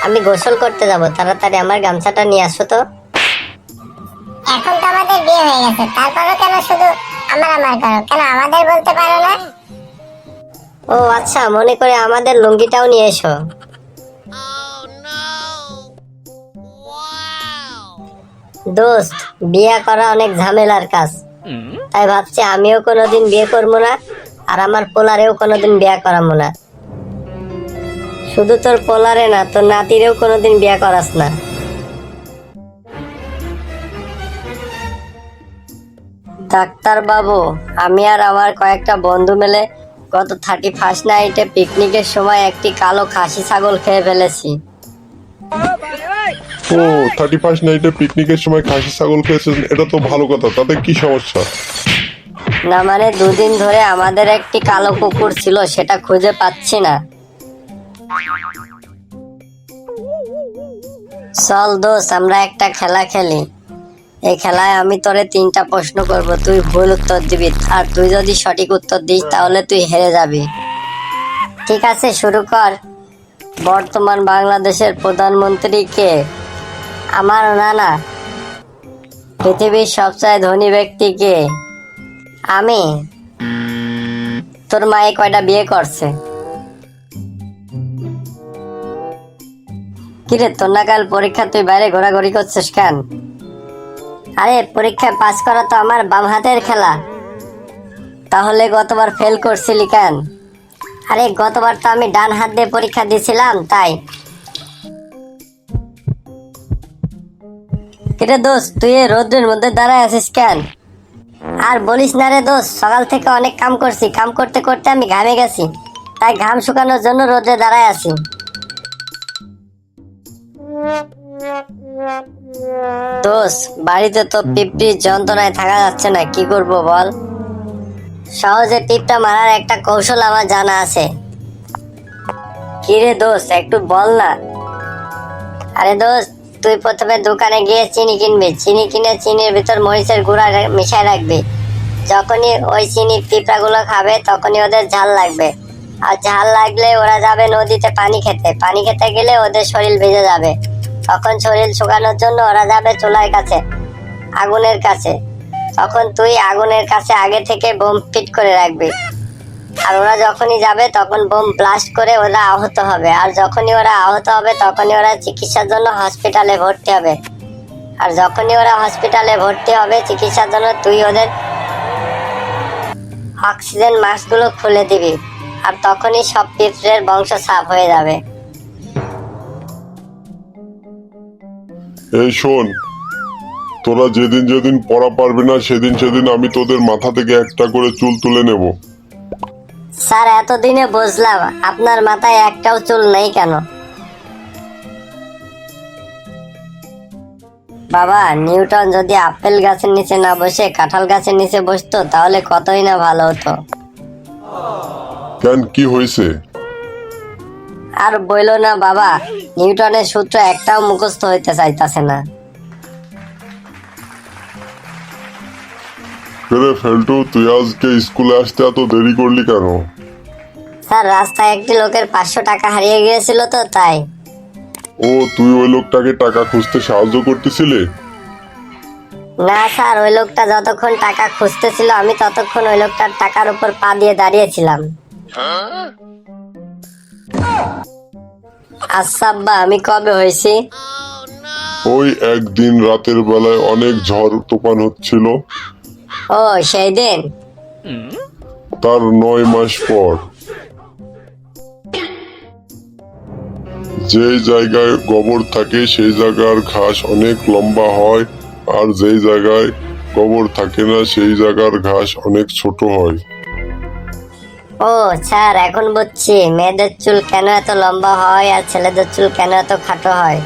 আমি গোসল করতে যাব, তাড়াতাড়ি আমার গামছাটা নিয়ে আসো তো। এখন তো আমাদের বিয়ে হয়ে গেছে, তারপরও কেন শুধু আমার আমার করো? কেন আমাদের বলতে পারো না? ও আচ্ছা, মনে করে আমাদের লুঙ্গিটাও নিয়ে এসো। দোস্ত, বিয়ে করা অনেক ঝামেলার কাজ, তাই ভাবছি আমিও কোনোদিন বিয়ে করবো না, আর আমার পোলারেও কোনোদিন বিয়ে করাবো না। শুধু তোর পোলারে না, তোর নাতিরেও কোনোদিন বিয়ে করাস না। ডাক্তার বাবু, আমি আর আমার কয়েকটা বন্ধু মিলে গত 31 নাইটে পিকনিকের সময় একটি কালো খাসি ছাগল খেয়ে ফেলেছি। ও 31 নাইটে পিকনিকের সময় খাসি ছাগল খেয়েছেন, এটা তো ভালো কথা। তাতে কি সমস্যা? না মানে 2 দিন ধরে আমাদের একটি কালো কুকুর ছিল, সেটা খুঁজে পাচ্ছি না। চল দোষ, আমরা একটা খেলা খেলি। এই খেলায় আমি তোরে 3টা প্রশ্ন করব, তুই ভুল উত্তর দিবি, আর তুই যদি সঠিক উত্তর দিস তাহলে তুই হেরে যাবি। ঠিক আছে, শুরু কর। বর্তমান বাংলাদেশের প্রধানমন্ত্রী কে? আমার নানা। পৃথিবীর সবচেয়ে ধনী ব্যক্তি কে? আমি। তোর মায়ে কয়টা বিয়ে করছে? কিরে, তোর না কাল পরীক্ষা, তুই বাইরে ঘোরাঘুরি করছিস কেন? আরে পরীক্ষায় পাস করা তো আমার বাম হাতের খেলা। তাহলে গতবার ফেল করছিলি কেন? আরে গতবার তো আমি ডান হাত দিয়ে পরীক্ষা দিয়েছিলাম, তাই। কিরে দোস্ত, তুই এই রোদ্রের মধ্যে দাঁড়ায় আছিস কেন? আর বলিস না রে দোস্ত, সকাল থেকে অনেক কাম করছি, কাম করতে করতে আমি ঘামে গেছি, তাই ঘাম শুকানোর জন্য রোদে দাঁড়ায় আছি। দোস্ত, বাড়িতে তো পিঁপড়ির যন্ত্রণায় থাকা যাচ্ছে না, কি করব বল? সহজে টিপটা মারার একটা কৌশল আমার জানা আছে। কি রে দোস্ত, একটু বল না। আরে দোস্ত, তুই প্রথমে দোকানে গিয়ে চিনি কিনবি, চিনি কিনে চিনির ভিতর মরিচের গুঁড়া মিশাই রাখবি। যখনই ওই চিনি পিঁপড়াগুলো খাবে তখনই ওদের ঝাল লাগবে, আর ঝাল লাগলে ওরা যাবে নদীতে পানি খেতে, পানি খেতে গেলে ওদের শরীর ভিজে যাবে, তখন শরীর শুকানোর জন্য ওরা যাবে চুলার কাছে, আগুনের কাছে। তখন তুই আগুনের কাছে আগে থেকে বোম ফিট করে রাখবি, আর ওরা যখনই যাবে তখন বোম ব্লাস্ট করে ওরা আহত হবে, আর যখনই ওরা আহত হবে তখনই ওরা চিকিৎসার জন্য হসপিটালে ভর্তি হবে, আর যখনই ওরা হসপিটালে ভর্তি হবে চিকিৎসার জন্য তুই ওদের অক্সিজেন মাস্কগুলো খুলে দিবি, আর তখনই সব পিঁপড়ের বংশ সাফ হয়ে যাবে। এই শোন, তোরা যেদিন যেদিন পড়া পারবি না সেদিন সেদিন আমি তোদের মাথা থেকে একটা করে চুল তুলে নেব। স্যার, এতদিনে বুঝলাম আপনার মাথায় একটাও চুল নেই কেন। বাবা, নিউটন যদি আপেল গাছের নিচে না বসে কাঁঠাল গাছের নিচে বসতো তাহলে কতই না ভালো হতো। কেন, কি হয়েছে? আর বইলো না বাবা, নিউটনের সূত্র একটাও মুখস্থ হইতে চাইতাছে না। রে ফেলটু, তুই আজকে স্কুলে আসতে এত দেরি করলি কেন? স্যার, রাস্তায় একটি লোকের 500 টাকা হারিয়ে গিয়েছিল তো, তাই। ও, তুই ওই লোকটাকে টাকা খুঁজতে সাহায্য করতেছিলি? না স্যার, ওই লোকটা যতক্ষণ টাকা খুঁজতেছিল আমি ততক্ষণ ওই লোকটার টাকার উপর পা দিয়ে দাঁড়িয়েছিলাম। আচ্ছা আব্বা, আমি কবে হয়েছি? ওই একদিন রাতের বেলায় অনেক ঝড় তুফান হচ্ছিল, ও সেই দিন। তার 9 মাস পর। যে জায়গায় গোবর থাকে সেই জায়গার ঘাস অনেক লম্বা হয়, আর যেই জায়গায় গোবর থাকে না সেই জায়গার ঘাস অনেক ছোট হয়। ও স্যার, এখন বুঝছি মেয়েদের চুল কেন এত লম্বা হয় আর ছেলেদের চুল কেন এত খাটো হয়।